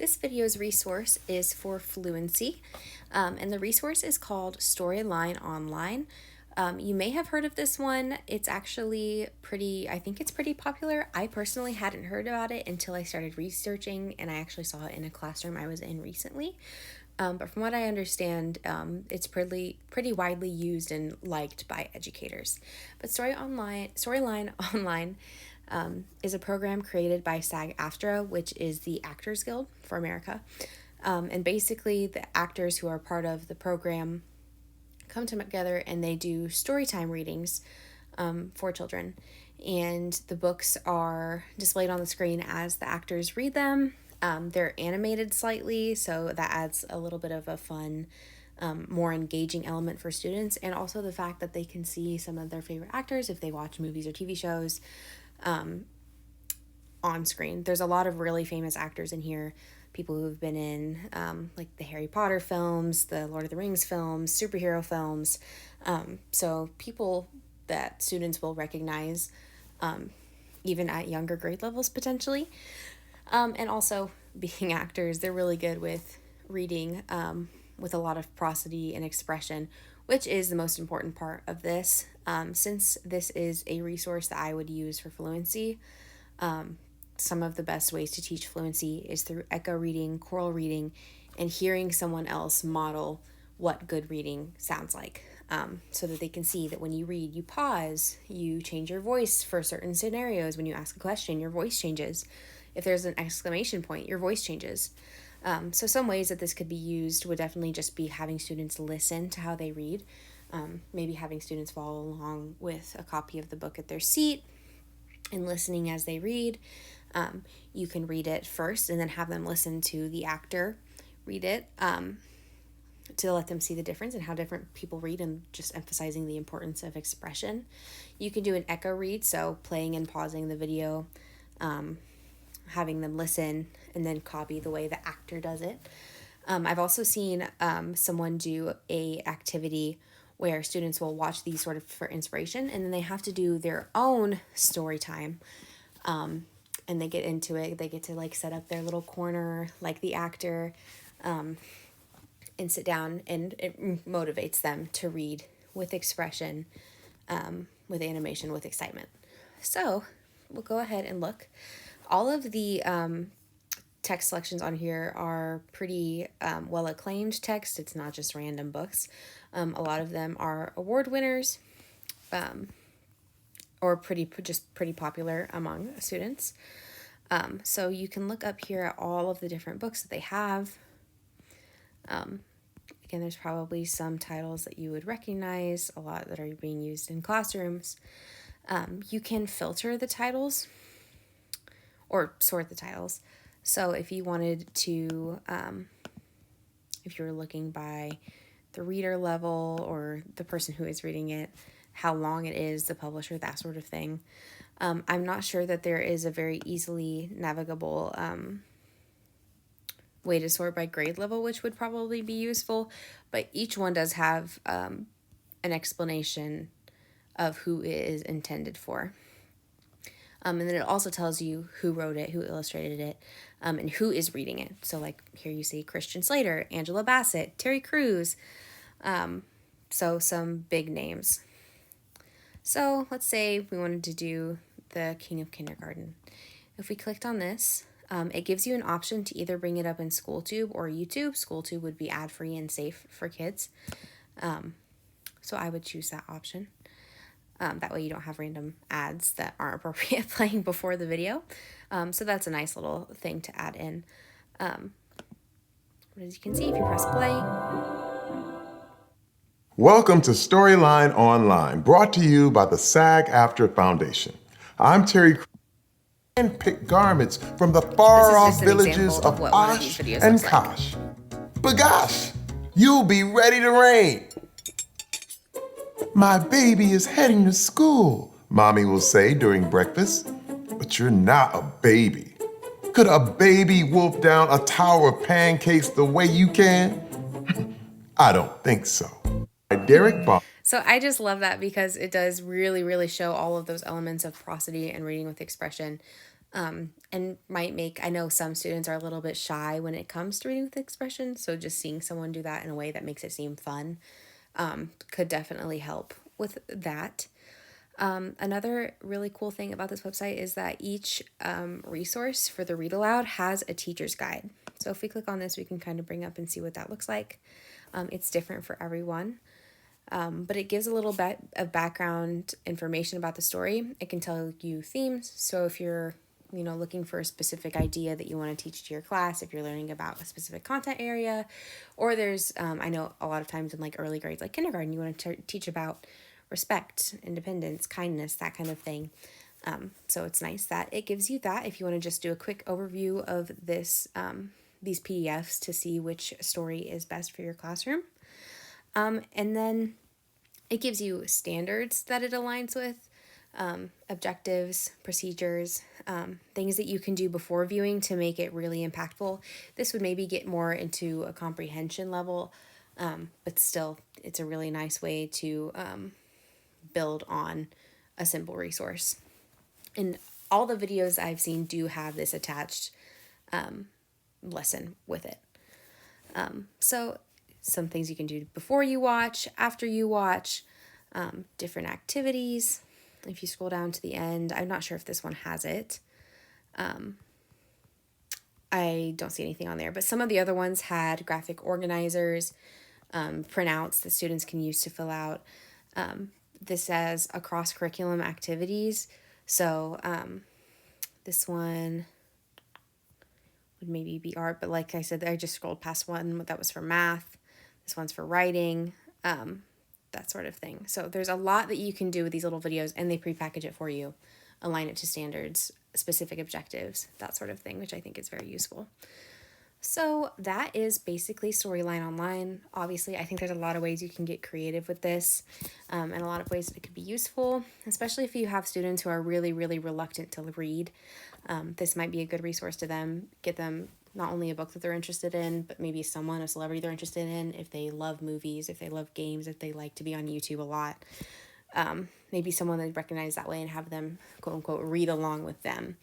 This video's resource is for Fluency, and the resource is called StorylineOnline. You may have heard of this one. It's actually I think it's pretty popular. I personally hadn't heard about it until I started researching, and I actually saw it in a classroom I was in recently. But from what I understand, it's pretty widely used and liked by educators. But Storyline Online is a program created by SAG-AFTRA, which is the Actors Guild for America. And basically, the actors who are part of the program come together and they do storytime readings for children. And the books are displayed on the screen as the actors read them. They're animated slightly, so that adds a little bit of a fun, more engaging element for students, and also the fact that they can see some of their favorite actors if they watch movies or TV shows on screen. There's a lot of really famous actors in here, people who have been in like the Harry Potter films, the Lord of the Rings films, superhero films, so people that students will recognize even at younger grade levels potentially. And also, being actors, they're really good with reading with a lot of prosody and expression, which is the most important part of this. Since this is a resource that I would use for fluency, some of the best ways to teach fluency is through echo reading, choral reading, and hearing someone else model what good reading sounds like. So that they can see that when you read, you pause, you change your voice for certain scenarios. When you ask a question, your voice changes. If there's an exclamation point, your voice changes. So some ways that this could be used would definitely just be having students listen to how they read. Maybe having students follow along with a copy of the book at their seat and listening as they read. You can read it first and then have them listen to the actor read it to let them see the difference and how different people read, and just emphasizing the importance of expression. You can do an echo read, so playing and pausing the video, having them listen and then copy the way the actor does it. I've also seen someone do a activity where students will watch these sort of for inspiration, and then they have to do their own story time. And they get into it. They get to like set up their little corner like the actor and sit down, and it motivates them to read with expression, with animation, with excitement. So we'll go ahead and look. All of the text selections on here are pretty well acclaimed text. It's not just random books. A lot of them are award winners, or pretty popular among students. So you can look up here at all of the different books that they have. Again, there's probably some titles that you would recognize, a lot that are being used in classrooms. You can filter the titles or sort the titles. So if you wanted to, if you were looking by the reader level or the person who is reading it, how long it is, the publisher, that sort of thing. I'm not sure that there is a very easily navigable way to sort by grade level, which would probably be useful, but each one does have an explanation of who it is intended for. And then it also tells you who wrote it, who illustrated it, and who is reading it. So like here you see Christian Slater, Angela Bassett, Terry Crews, so some big names. So let's say we wanted to do the King of Kindergarten. If we clicked on this, it gives you an option to either bring it up in SchoolTube or YouTube. SchoolTube would be ad-free and safe for kids. So I would choose that option. That way you don't have random ads that aren't appropriate playing before the video. So that's a nice little thing to add in. But as you can see, if you press play. Welcome to Storyline Online, brought to you by the SAG-AFTRA Foundation. I'm Terry Crews. Handpicked garments from the far-off villages of Osh and Kosh. But gosh, you'll be ready to reign. My baby is heading to school, Mommy will say during breakfast. But you're not a baby. Could a baby wolf down a tower of pancakes the way you can? I don't think so. Derek Bob. So I just love that because it does really, really show all of those elements of prosody and reading with expression and might make, I know some students are a little bit shy when it comes to reading with expression, so just seeing someone do that in a way that makes it seem fun could definitely help with that. Another really cool thing about this website is that each resource for the read aloud has a teacher's guide. So if we click on this, we can kind of bring up and see what that looks like. It's different for everyone, but it gives a little bit of background information about the story. It can tell you themes. So if you're looking for a specific idea that you want to teach to your class, if you're learning about a specific content area, or there's, I know a lot of times in like early grades, like kindergarten, you want to teach about respect, independence, kindness, that kind of thing. So it's nice that it gives you that if you want to just do a quick overview of these PDFs to see which story is best for your classroom. And then it gives you standards that it aligns with, objectives, procedures, things that you can do before viewing to make it really impactful. This would maybe get more into a comprehension level, but still, it's a really nice way to build on a simple resource. And all the videos I've seen do have this attached lesson with it. So some things you can do before you watch, after you watch, different activities. If you scroll down to the end, I'm not sure if this one has it. I don't see anything on there, but some of the other ones had graphic organizers, printouts that students can use to fill out. This says across curriculum activities. So this one would maybe be art, but like I said, I just scrolled past one that was for math. This one's for writing, that sort of thing. So there's a lot that you can do with these little videos, and they prepackage it for you, align it to standards, specific objectives, that sort of thing, which I think is very useful. So that is basically Storyline Online. Obviously, I think there's a lot of ways you can get creative with this, and a lot of ways that it could be useful, especially if you have students who are really, really reluctant to read. This might be a good resource to them, get them not only a book that they're interested in, but maybe a celebrity they're interested in, if they love movies, if they love games, if they like to be on YouTube a lot. Maybe someone they recognize that way and have them, quote unquote, read along with them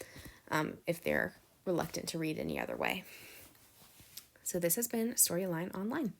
if they're reluctant to read any other way. So this has been Storyline Online.